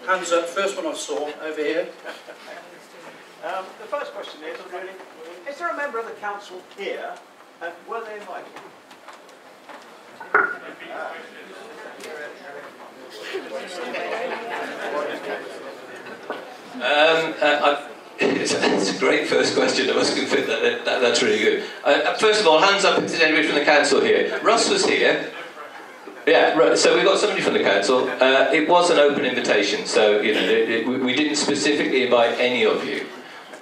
Hands up, first one I saw, over here. The first question is there a member of the council here, and were they invited? It's a great first question. I must confess that's really good. First of all, hands up if there's anybody from the council here. Russ was here. Yeah, right. So we've got somebody from the council. It was an open invitation, so you know we didn't specifically invite any of you,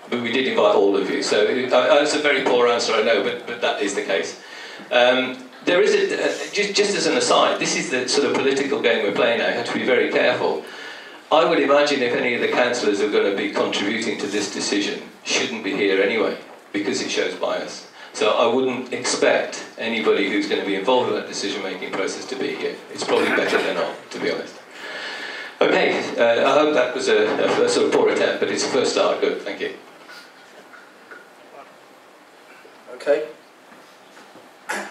but we did invite all of you. So it's a very poor answer, I know, but that is the case. There is just as an aside, this is the sort of political game we're playing now. You have to be very careful. I would imagine if any of the councillors who are going to be contributing to this decision shouldn't be here anyway, because it shows bias. So I wouldn't expect anybody who's going to be involved in that decision-making process to be here. It's probably better than not, to be honest. Okay, I hope that was a sort of poor attempt, but it's a first start. Good, thank you. Okay.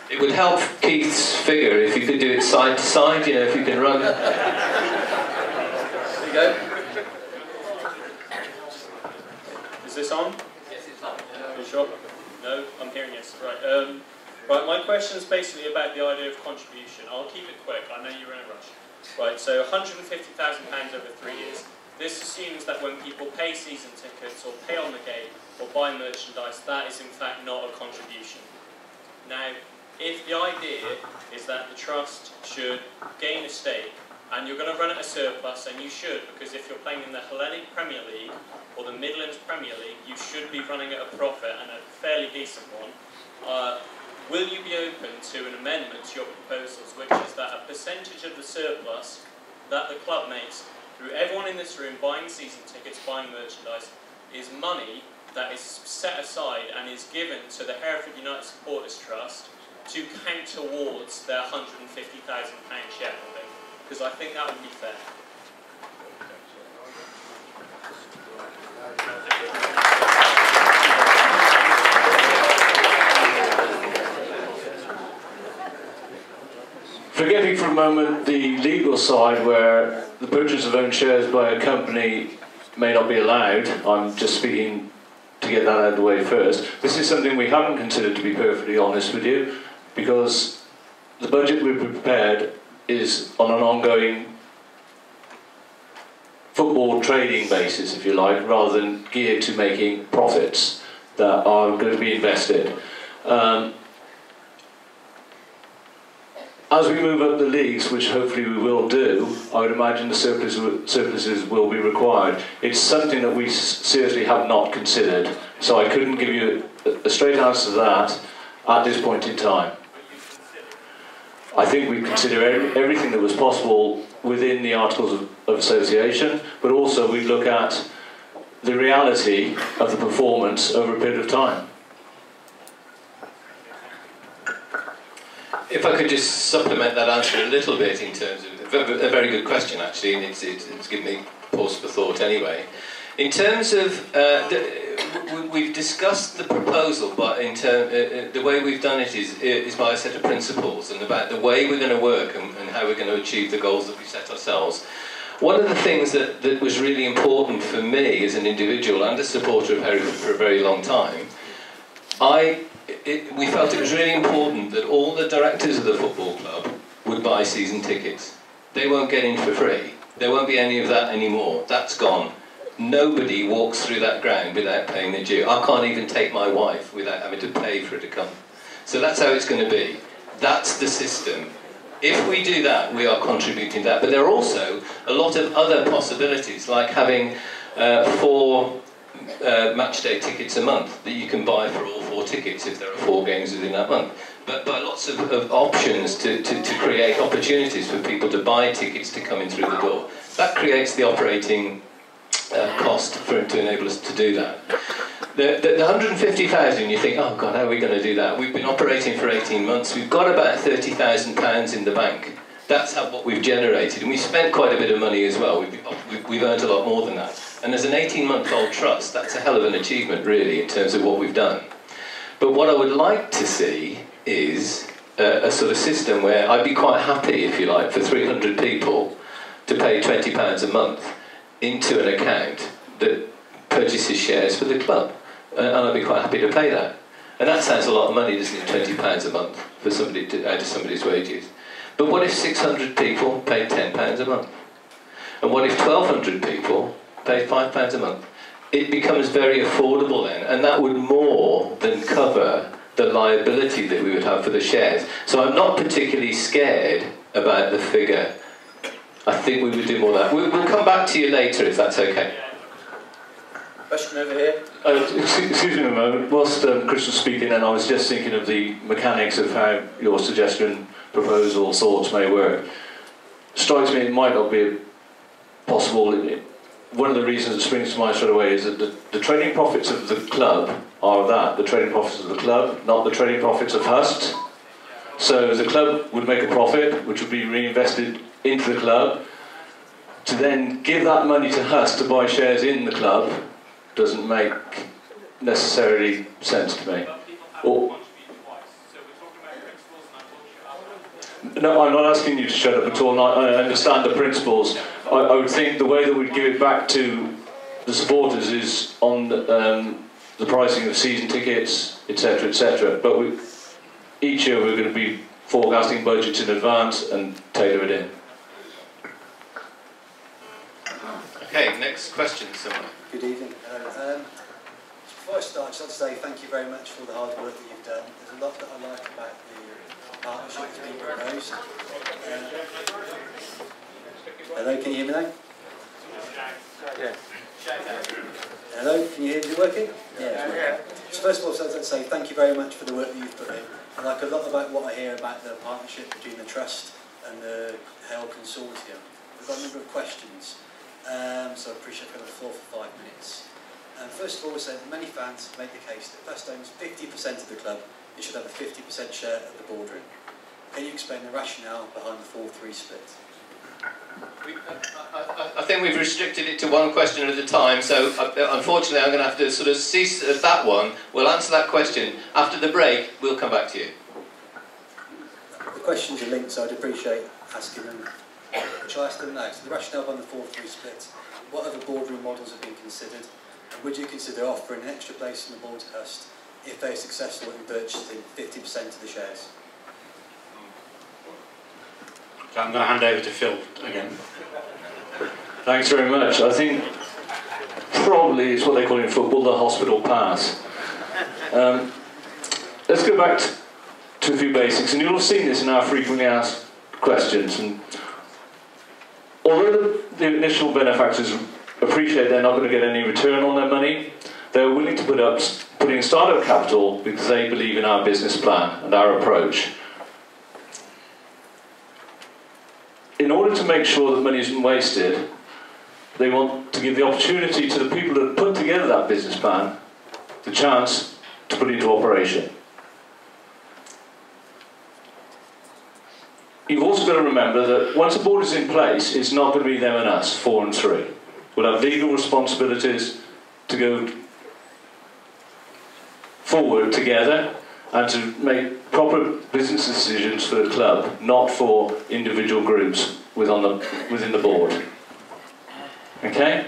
It would help Keith's figure if you could do it side to side, you know, if you can run. There you go. Is this on? Yes, it's on. Are you sure? No, I'm hearing yes. Right. Right. My question is basically about the idea of contribution. I'll keep it quick. I know you're in a rush. Right. So, £150,000 over 3 years. This assumes that when people pay season tickets or pay on the gate or buy merchandise, that is in fact not a contribution. Now, if the idea is that the trust should gain a stake, and you're going to run at a surplus, and you should, because if you're playing in the Hellenic Premier League or the Midlands Premier League, you should be running at a profit, and a fairly decent one. Will you be open to an amendment to your proposals, which is that a percentage of the surplus that the club makes through everyone in this room buying season tickets, buying merchandise, is money that is set aside and is given to the Hereford United Supporters Trust to count towards their £150,000 shareholding? Because I think that would be fair. Forgetting for a moment the legal side where the purchase of own shares by a company may not be allowed, I'm just speaking to get that out of the way first. This is something we haven't considered, to be perfectly honest with you, because the budget we've prepared is on an ongoing football trading basis, if you like, rather than geared to making profits that are going to be invested. As we move up the leagues, which hopefully we will do, I would imagine the surpluses will be required. It's something that we seriously have not considered, so I couldn't give you a straight answer to that at this point in time. I think we consider everything that was possible within the Articles of Association, but also we look at the reality of the performance over a period of time. If I could just supplement that answer a little bit in terms of a very good question, actually, and it's given me pause for thought anyway. In terms of we've discussed the proposal, but in the way we've done it is by a set of principles and about the way we're going to work and how we're going to achieve the goals that we set ourselves. One of the things that was really important for me as an individual and a supporter of Hereford for a very long time, we felt it was really important that all the directors of the football club would buy season tickets. They won't get in for free. There won't be any of that anymore. That's gone. Nobody walks through that ground without paying the due. I can't even take my wife without having to pay for her to come. So that's how it's going to be. That's the system. If we do that, we are contributing to that. But there are also a lot of other possibilities, like having 4 match day tickets a month that you can buy for all 4 tickets if there are 4 games within that month. But by lots of options to create opportunities for people to buy tickets to come in through the door. That creates the operating cost to enable us to do that. The 150,000, you think, oh God, how are we going to do that? We've been operating for 18 months. We've got about £30,000 in the bank. That's what we've generated. And we spent quite a bit of money as well. We've earned a lot more than that. And as an 18-month-old trust, that's a hell of an achievement, really, in terms of what we've done. But what I would like to see is a sort of system where I'd be quite happy, if you like, for 300 people to pay £20 a month. into an account that purchases shares for the club, and I'd be quite happy to pay that. And that sounds a lot of money, doesn't it? £20 a month for somebody out of somebody's wages. But what if 600 people paid £10 a month? And what if 1,200 people paid £5 a month? It becomes very affordable then, and that would more than cover the liability that we would have for the shares. So I'm not particularly scared about the figure. I think we would do more of that. We'll come back to you later if that's okay. Question over here. Excuse me a moment. Whilst Chris was speaking, and I was just thinking of the mechanics of how your suggestion, proposal, thoughts may work. Strikes me it might not be possible. One of the reasons that springs to mind straight away is that the trading profits of the club are that, the trading profits of the club, not the trading profits of HUST. So the club would make a profit, which would be reinvested into the club. To then give that money to HUST to buy shares in the club doesn't make necessarily sense to me. No, I'm not asking you to shut up at all. I understand the principles. I would think the way that we'd give it back to the supporters is on the pricing of season tickets, etc., etc. But each year we're going to be forecasting budgets in advance and tailor it in. Okay, next question, someone. Good evening. Before I start, I'd like to say thank you very much for the hard work that you've done. There's a lot that I like about the partnership that's been proposed. Hello, can you hear me now? Yeah. Hello, can you hear me working? Yeah. So first of all, I'd like to say thank you very much for the work that you've put in. I like a lot about what I hear about the partnership between the Trust and the HALE Consortium. We've got a number of questions. So I appreciate having the floor for 5 minutes. First of all, we said many fans make the case that HUST owns 50% of the club. It should have a 50% share of the boardroom. Can you explain the rationale behind the 4-3 split? I think we've restricted it to one question at a time, so unfortunately I'm going to have to sort of cease at that one. We'll answer that question. After the break, we'll come back to you. The questions are linked, so I'd appreciate asking them. Shall I ask them now? So the rationale behind the 4-3 split, what other boardroom models have been considered, and would you consider offering an extra place on the board to HUST if they're successful in purchasing 50% of the shares? So I'm going to hand over to Phil again. Thanks very much. I think probably it's what they call in football the hospital pass. Let's go back to a few basics, and you'll have seen this in our frequently asked questions. And although the initial benefactors appreciate they're not going to get any return on their money, they're willing to put in startup capital because they believe in our business plan and our approach. In order to make sure that money isn't wasted, they want to give the opportunity to the people that put together that business plan the chance to put it into operation. You've also got to remember that once a board is in place, it's not going to be them and us, 4 and 3. We'll have legal responsibilities to go forward together and to make proper business decisions for the club, not for individual groups within the board. Okay?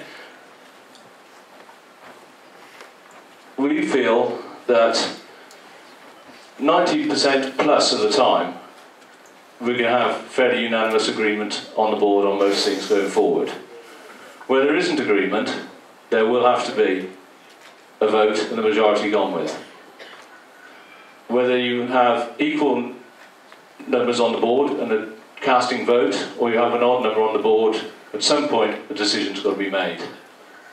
We feel that 90% plus of the time we're going to have fairly unanimous agreement on the board on most things going forward. Where there isn't agreement, there will have to be a vote and a majority gone with. Whether you have equal numbers on the board and a casting vote, or you have an odd number on the board, at some point a decision's got to be made.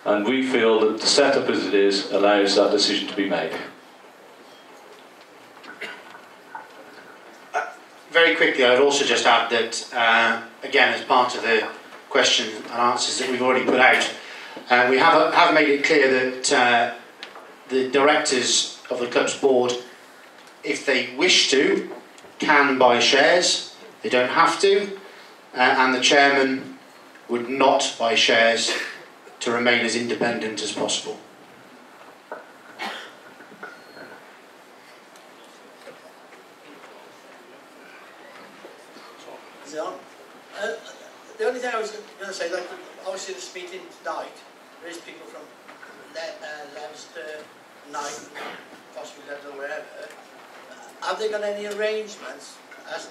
And we feel that the setup as it is allows that decision to be made. Very quickly, I'd also just add that, again, as part of the questions and answers that we've already put out, we have made it clear that the directors of the club's board, if they wish to, can buy shares. They don't have to, and the chairman would not buy shares to remain as independent as possible. Is it on? the only thing I was going to say, like, obviously this meeting tonight, there is people from Leicester, Knight, possibly Leicester, wherever. Have they got any arrangements as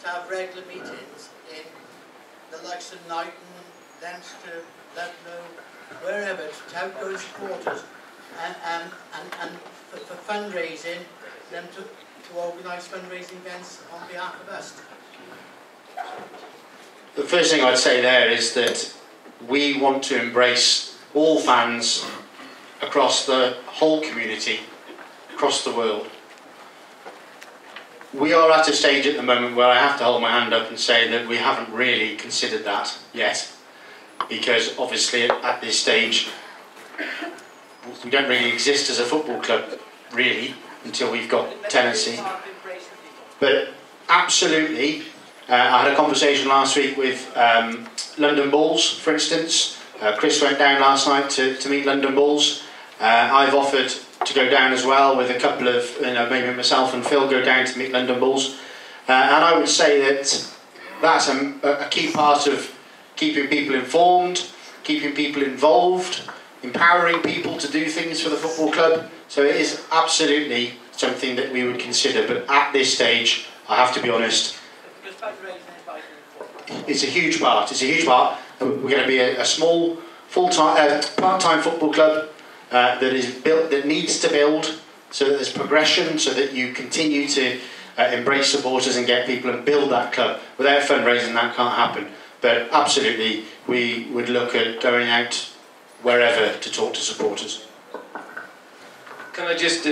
to have regular meetings in the likes of Knighton, Leicester, Ludlow, wherever, to have those supporters and for fundraising, them to organise fundraising events on behalf of us? The first thing I'd say there is that we want to embrace all fans across the whole community, across the world. We are at a stage at the moment where I have to hold my hand up and say that we haven't really considered that yet, because obviously at this stage we don't really exist as a football club, really, until we've got tenancy. But absolutely, I had a conversation last week with London Bulls, for instance. Chris went down last night to meet London Bulls. I've offered to go down as well with a couple of, maybe myself and Phil go down to meet London Bulls. And I would say that that's a key part of keeping people informed, keeping people involved, empowering people to do things for the football club. So it is absolutely something that we would consider, but at this stage, I have to be honest, it's a huge part. It's a huge part. We're going to be a small, full-time, part-time football club that is built, that needs to build, so that there's progression, so that you continue to embrace supporters and get people and build that club. Without fundraising, that can't happen. But absolutely, we would look at going out wherever to talk to supporters. Can I just,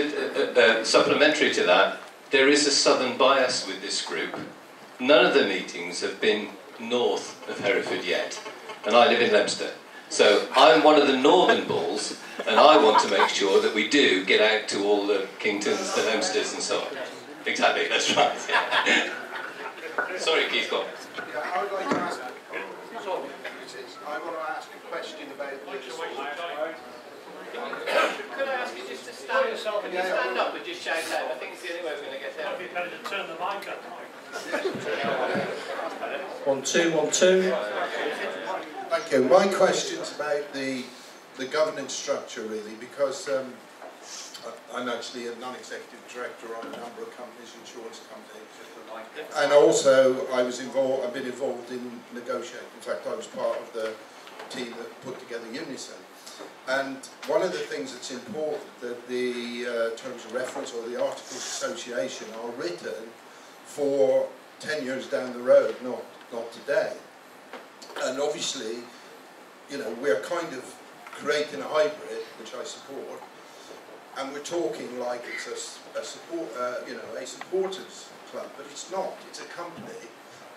supplementary to that, there is a southern bias with this group. None of the meetings have been north of Hereford yet, and I live in Leicester. So I'm one of the northern Bulls, and I want to make sure that we do get out to all the Kingtons, the Leicesters and so on. Exactly, that's right. Yeah. Sorry, Keith, go on. Yeah, I would like to ask, I want to ask a question about Could I ask you just to stand up and just shout out? I think it's the only way we're going to get there. I'd be better to turn the mic up. 1 2 1 2. Thank you. My question's about the governance structure, really, because I'm actually a non-executive director on a number of companies, insurance companies, and also I've been involved in negotiating. In fact, I was part of the team that put together Unison. And one of the things that's important, that the terms of reference or the articles of association are written for 10 years down the road, not today. And obviously, we're kind of creating a hybrid, which I support, and we're talking like it's a supporters club, but it's not. It's a company,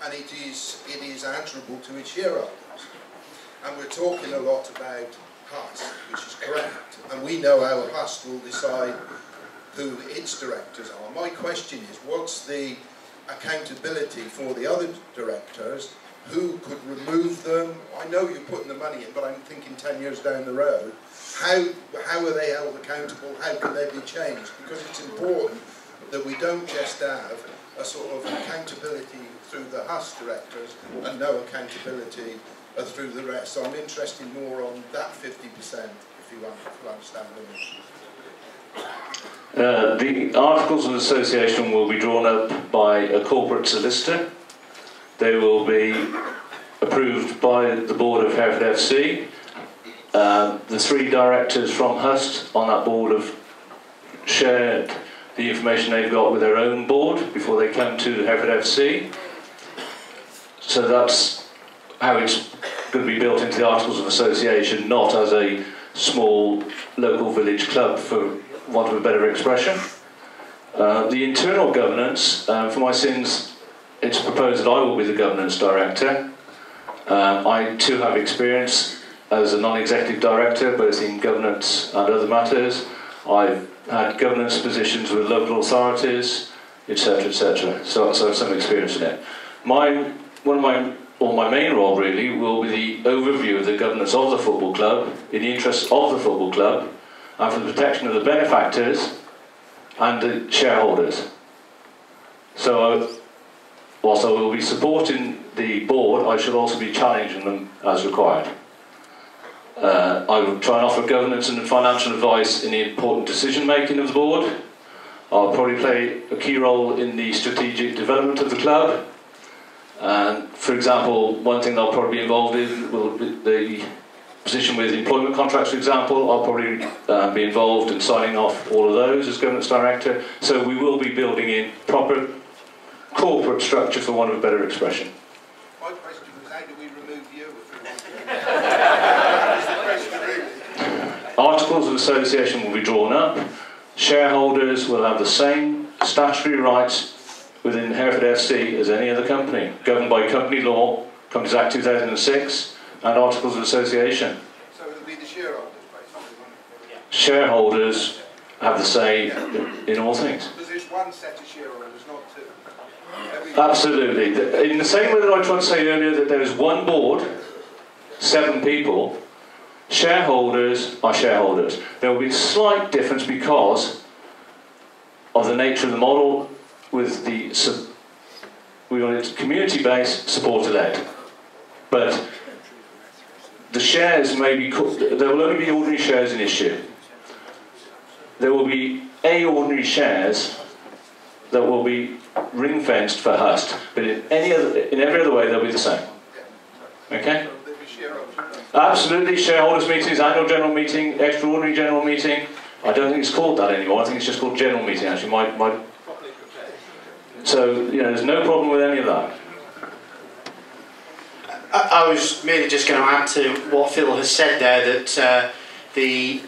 and it is answerable to its shareholders. And we're talking a lot about HUST, which is correct, and we know how HUST will decide who its directors are. My question is, what's the accountability for the other directors? Who could remove them? I know you're putting the money in, but I'm thinking 10 years down the road. How are they held accountable? How can they be changed? Because it's important that we don't just have a sort of accountability through the HUST directors and no accountability through the rest. So I'm interested more on that 50%, if you understand what I mean. The Articles of Association will be drawn up by a corporate solicitor. They will be approved by the board of Hereford FC. The 3 directors from HUST on that board have shared the information they've got with their own board before they come to Hereford FC. So that's how it's going to be built into the Articles of Association, not as a small local village club, for want of a better expression. The internal governance, for my sins, it's proposed that I will be the governance director. I too have experience as a non-executive director, both in governance and other matters. I've had governance positions with local authorities, etc., etc. So I have some experience in it. My main role really will be the overview of the governance of the football club in the interests of the football club and for the protection of the benefactors and the shareholders. So whilst I will be supporting the board, I shall also be challenging them as required. I will try and offer governance and financial advice in the important decision making of the board. I'll probably play a key role in the strategic development of the club. And for example, one thing that I'll probably be involved in will be the position with employment contracts, for example. I'll probably be involved in signing off all of those as governance director. So we will be building in proper corporate structure, for want of a better expression. My question was, how do we remove you? Articles of association will be drawn up. Shareholders will have the same statutory rights within Hereford FC as any other company, governed by company law, Companies Act 2006, and Articles of Association. So it'll be the shareholders, basically, won't it? Shareholders have the say in all things. Because there's one set of shareholders, not two. Absolutely. In the same way that I tried to say earlier that there is one board, 7 people, shareholders are shareholders. There will be a slight difference because of the nature of the model with the, we want it community-based, supporter-led. But the shares may be, there will only be ordinary shares in issue. There will be ordinary shares that will be ring-fenced for HUST, but in every other way they'll be the same. Okay? Absolutely, shareholders meetings, annual general meeting, extraordinary general meeting. I don't think it's called that anymore. I think it's just called general meeting. Actually, so you know, there's no problem with any of that. I was merely just going to add to what Phil has said there, that the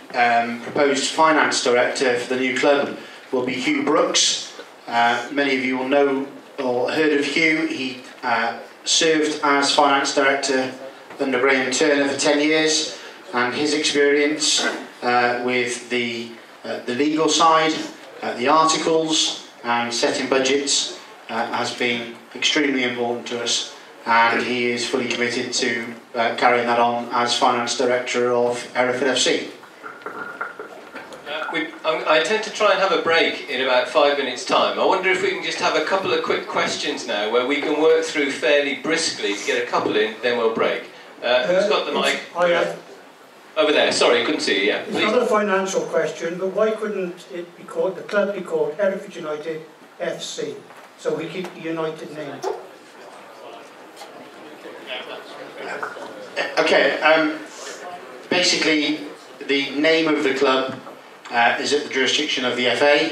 proposed finance director for the new club will be Hugh Brooks. Many of you will know or heard of Hugh. He served as finance director under Graham Turner for 10 years, and his experience with the legal side, the articles and setting budgets has been extremely important to us, and he is fully committed to carrying that on as finance director of Hereford FC. I intend to try and have a break in about 5 minutes' time. I wonder if we can just have a couple of quick questions now where we can work through fairly briskly to get a couple in, then we'll break. Who's got the mic? Over there, sorry, I couldn't see you, yeah. It's not a financial question, but why couldn't it be called, the club be called Hereford United FC, so we keep the United name? Okay, basically the name of the club is at the jurisdiction of the FA,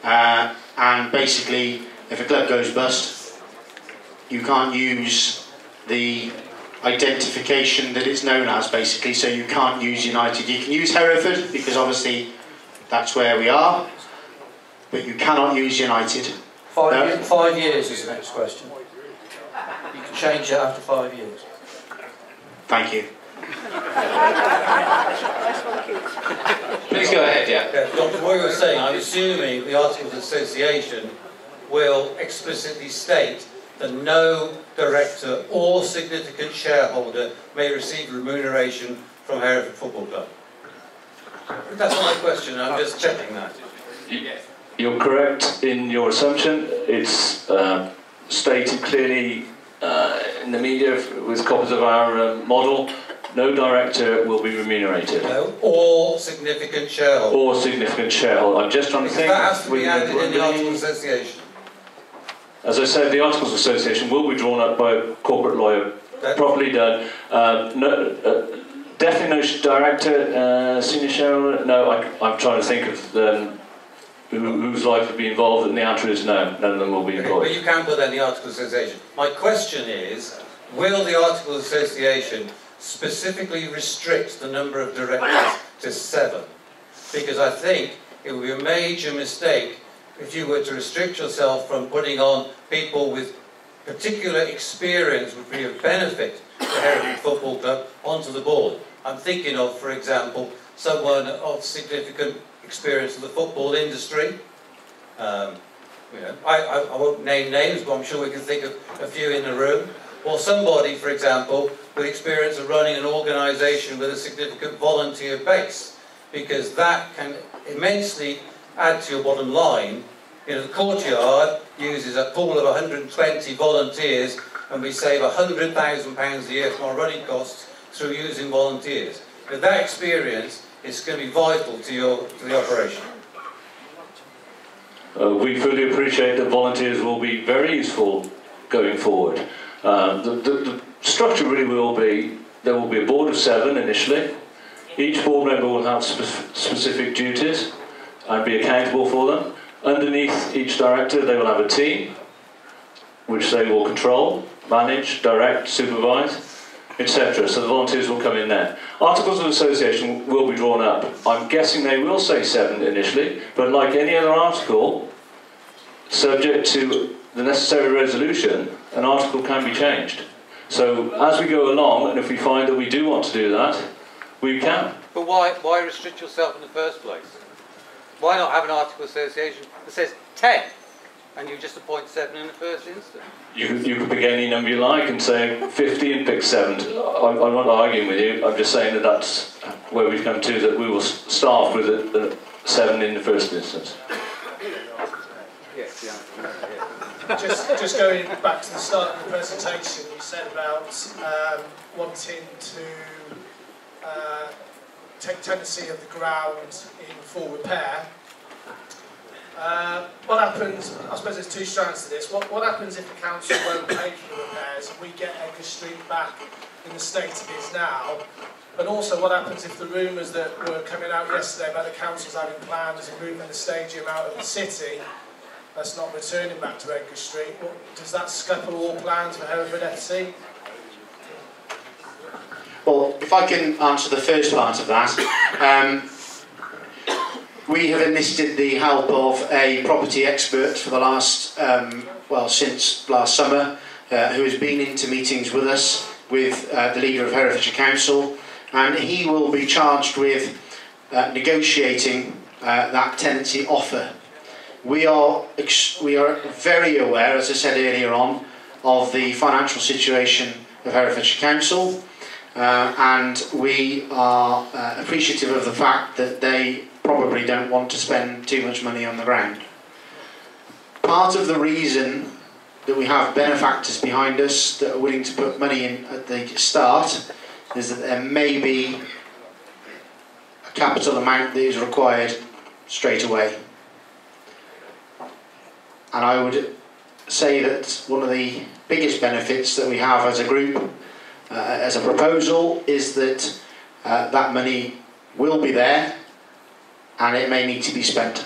and basically if a club goes bust, you can't use the identification that it's known as, basically, so you can't use United. You can use Hereford because obviously that's where we are, but you cannot use United. 5 years is the next question. You can change it after 5 years. Thank you. Please go ahead, yeah. Doctor, what you were saying, I'm assuming the Articles of Association will explicitly state that no director or significant shareholder may receive remuneration from Hereford Football Club. That's my question, I'm just checking that. You're correct in your assumption. It's stated clearly in the media with copies of our model. No director will be remunerated. No, or significant shareholder. Or significant shareholder. I'm just trying to think. That has to be added in the Articles of Association. As I said, the Articles of Association will be drawn up by a corporate lawyer, properly done. Definitely no director, senior shareholder. No, I'm trying to think of whose life would be involved, and the answer is no. None of them will be employed. But you can put that in the Articles of Association. My question is, will the Articles of Association specifically restrict the number of directors to 7? Because I think it would be a major mistake if you were to restrict yourself from putting on people with particular experience would be of benefit to Hereford Football Club onto the board. I'm thinking of, for example, someone of significant experience in the football industry. You know, I won't name names, but I'm sure we can think of a few in the room. Or somebody, for example, with experience of running an organisation with a significant volunteer base, because that can immensely add to your bottom line You know, the courtyard uses a pool of 120 volunteers, and we save £100,000 a year from our running costs through using volunteers. With that experience, it's going to be vital to the operation. We fully appreciate that volunteers will be very useful going forward. The structure really will be, there will be a board of 7 initially. Each board member will have specific duties and be accountable for them. Underneath each director they will have a team which they will control, manage, direct, supervise, etc. So the volunteers will come in there. Articles of Association will be drawn up. I'm guessing they will say 7 initially, but like any other article, subject to the necessary resolution, an article can be changed. So as we go along, and if we find that we do want to do that, we can. But why restrict yourself in the first place? Why not have an article of association that says 10 and you just appoint 7 in the first instance? You could pick any number you like and say 50 and pick 7. I'm not arguing with you, I'm just saying that that's where we've come to, that we will start with a 7 in the first instance. Yes, yeah. Just going back to the start of the presentation, you said about wanting to take tenancy of the ground in full repair. What happens, I suppose there's 2 strands to this, what happens if the council won't pay for the repairs and we get Edgar Street back in the state it is now? And also what happens if the rumours that were coming out yesterday about the council's having plans of moving the stadium out of the city, that's not returning back to Edgar Street, does that scupper all plans for Hereford FC? Well, if I can answer the first part of that, we have enlisted the help of a property expert for the last, since last summer, who has been into meetings with us, with the leader of Herefordshire Council, and he will be charged with negotiating that tenancy offer. We are very aware, as I said earlier on, of the financial situation of Herefordshire Council. And we are appreciative of the fact that they probably don't want to spend too much money on the ground. Part of the reason that we have benefactors behind us that are willing to put money in at the start is that there may be a capital amount that is required straight away. And I would say that one of the biggest benefits that we have as a group, as a proposal, is that that money will be there and it may need to be spent.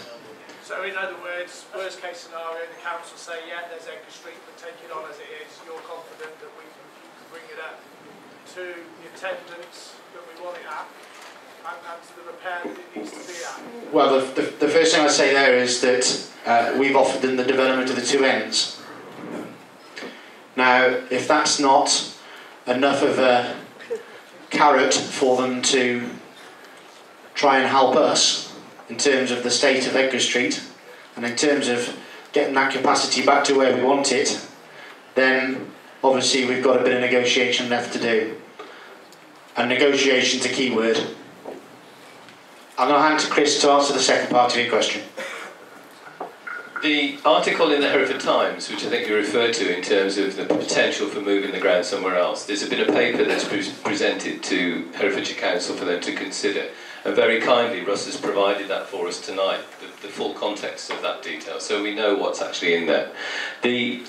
So in other words, worst case scenario, the council say, yeah, there's Edgar Street, but take it on as it is, you're confident that we can bring it up to the attendance that we want it at and to the repair that it needs to be at? Well, the first thing I say there is that we've offered them the development of the 2 ends. Now, if that's not enough of a carrot for them to try and help us in terms of the state of Edgar Street and in terms of getting that capacity back to where we want it, then obviously we've got a bit of negotiation left to do. And negotiation's a key word. I'm going to hand to Chris to answer the second part of your question. The article in the Hereford Times, which I think you referred to in terms of the potential for moving the ground somewhere else, there's been a paper that's presented to Herefordshire Council for them to consider. And very kindly, Russ has provided that for us tonight, the full context of that detail, so we know what's actually in there. The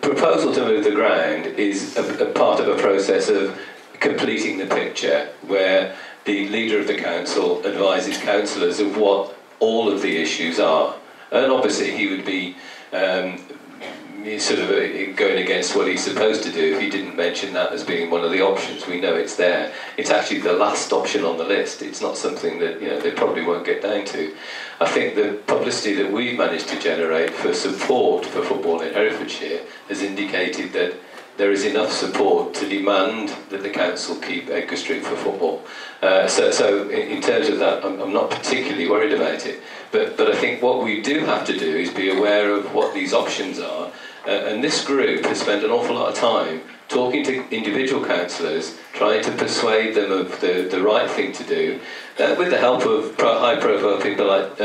proposal to move the ground is a part of a process of completing the picture, where the leader of the council advises councillors of what all of the issues are. And obviously he would be sort of going against what he's supposed to do if he didn't mention that as being one of the options. We know it's there. It's actually the last option on the list. It's not something that they probably won't get down to. I think the publicity that we've managed to generate for support for football in Herefordshire has indicated that there is enough support to demand that the council keep Edgar Street for football. So in terms of that, I'm not particularly worried about it. But I think what we do have to do is be aware of what these options are. And this group has spent an awful lot of time talking to individual councillors, trying to persuade them of the right thing to do, with the help of high-profile people like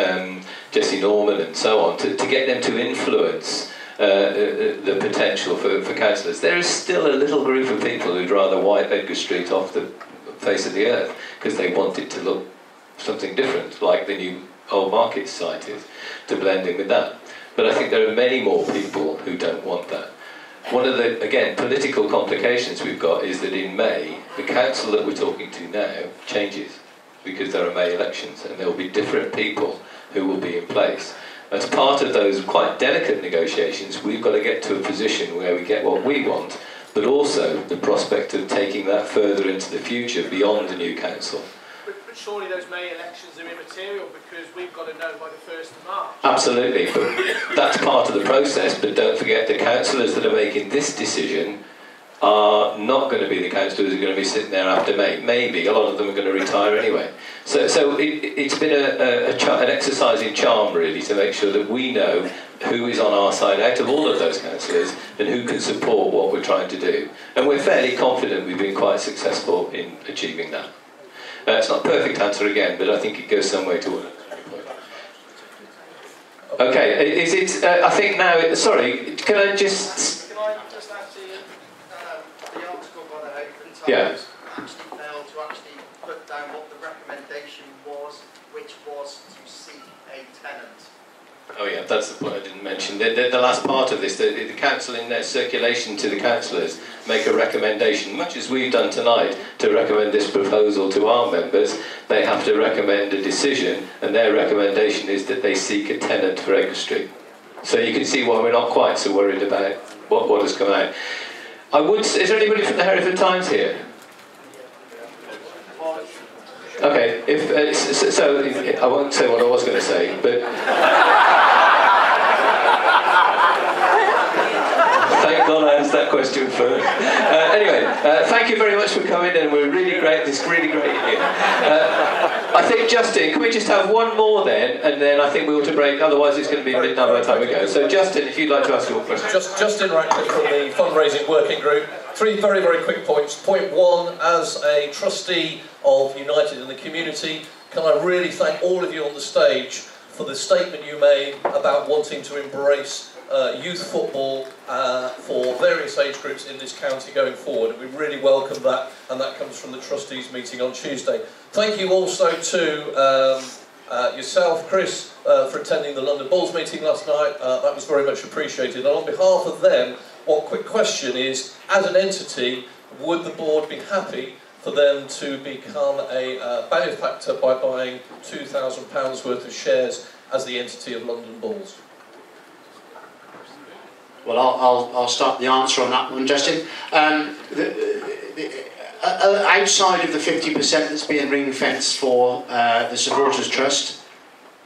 Jesse Norman and so on, to get them to influence the potential for councillors. There is still a little group of people who'd rather wipe Edgar Street off the face of the earth because they want it to look something different, like the new Old Market site is, to blend in with that. But I think there are many more people who don't want that. One of the, again, political complications we've got is that in May, the council that we're talking to now changes because there are May elections and there will be different people who will be in place. As part of those quite delicate negotiations, we've got to get to a position where we get what we want, but also the prospect of taking that further into the future beyond the new council. But surely those May elections are immaterial because we've got to know by the 1st of March. Absolutely, but that's part of the process. But don't forget, the councillors that are making this decision are not going to be the councillors who are going to be sitting there after May. Maybe a lot of them are going to retire anyway. So it's been an exercise in charm, really, to make sure that we know who is on our side out of all of those councillors and who can support what we're trying to do. And we're fairly confident we've been quite successful in achieving that. It's not a perfect answer again, but I think it goes some way toward it. Okay, is it, I think now, sorry, can I just... Can I just ask you, the article by the Hereford Times actually failed to actually put down what the recommendation was, which was to seek a tenant. Oh yeah, that's the point I didn't mention. The last part of this, the council in their circulation to the councillors make a recommendation, much as we've done tonight, to recommend this proposal to our members. They have to recommend a decision, and their recommendation is that they seek a tenant for Edgar Street. So you can see why we're not quite so worried about what has come out. Is there anybody from the Hereford Times here? Okay, I won't say what I was going to say, but thank God I asked that question first. Anyway, thank you very much for coming, and we're really great. It's really great here. I think, Justin, can we just have one more then, and then I think we ought to break. Otherwise, it's going to be midnight by the time we go. So, Justin, if you'd like to ask your question. Justin Ratcliffe from the fundraising working group. 3 very, very quick points. Point 1, as a trustee of United in the community, can I really thank all of you on the stage for the statement you made about wanting to embrace youth football for various age groups in this county going forward. And we really welcome that, and that comes from the trustees meeting on Tuesday. Thank you also to yourself, Chris, for attending the London Bulls meeting last night. That was very much appreciated. And on behalf of them, one quick question is, as an entity, would the board be happy for them to become a benefactor by buying £2,000 worth of shares as the entity of London Bulls? Well, I'll start the answer on that one, Justin. Outside of the 50% that's being ring-fenced for the Supporters Trust,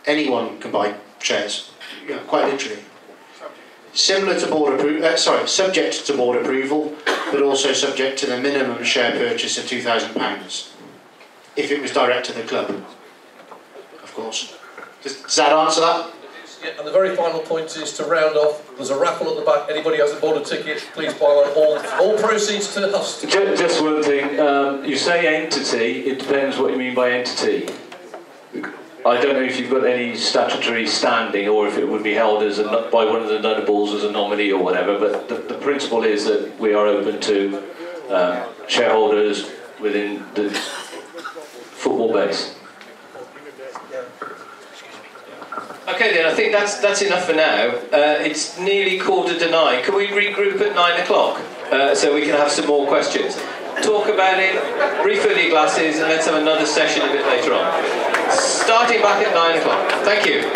anyone can buy shares, quite literally. Similar to board approval, subject to board approval, but also subject to the minimum share purchase of £2,000, if it was direct to the club, of course. Does that answer that? Yeah, and the very final point is to round off. There's a raffle at the back. Anybody who hasn't bought a ticket, please buy one. All proceeds to HUST. Just one thing. You say entity. It depends what you mean by entity. I don't know if you've got any statutory standing, or if it would be held as by one of the notables as a nominee or whatever. But the principle is that we are open to shareholders within the football base. Okay then, I think that's enough for now. It's nearly 9:15. Can we regroup at 9 o'clock so we can have some more questions? Talk about it, refill your glasses, and let's have another session a bit later on. Starting back at 9 o'clock. Thank you.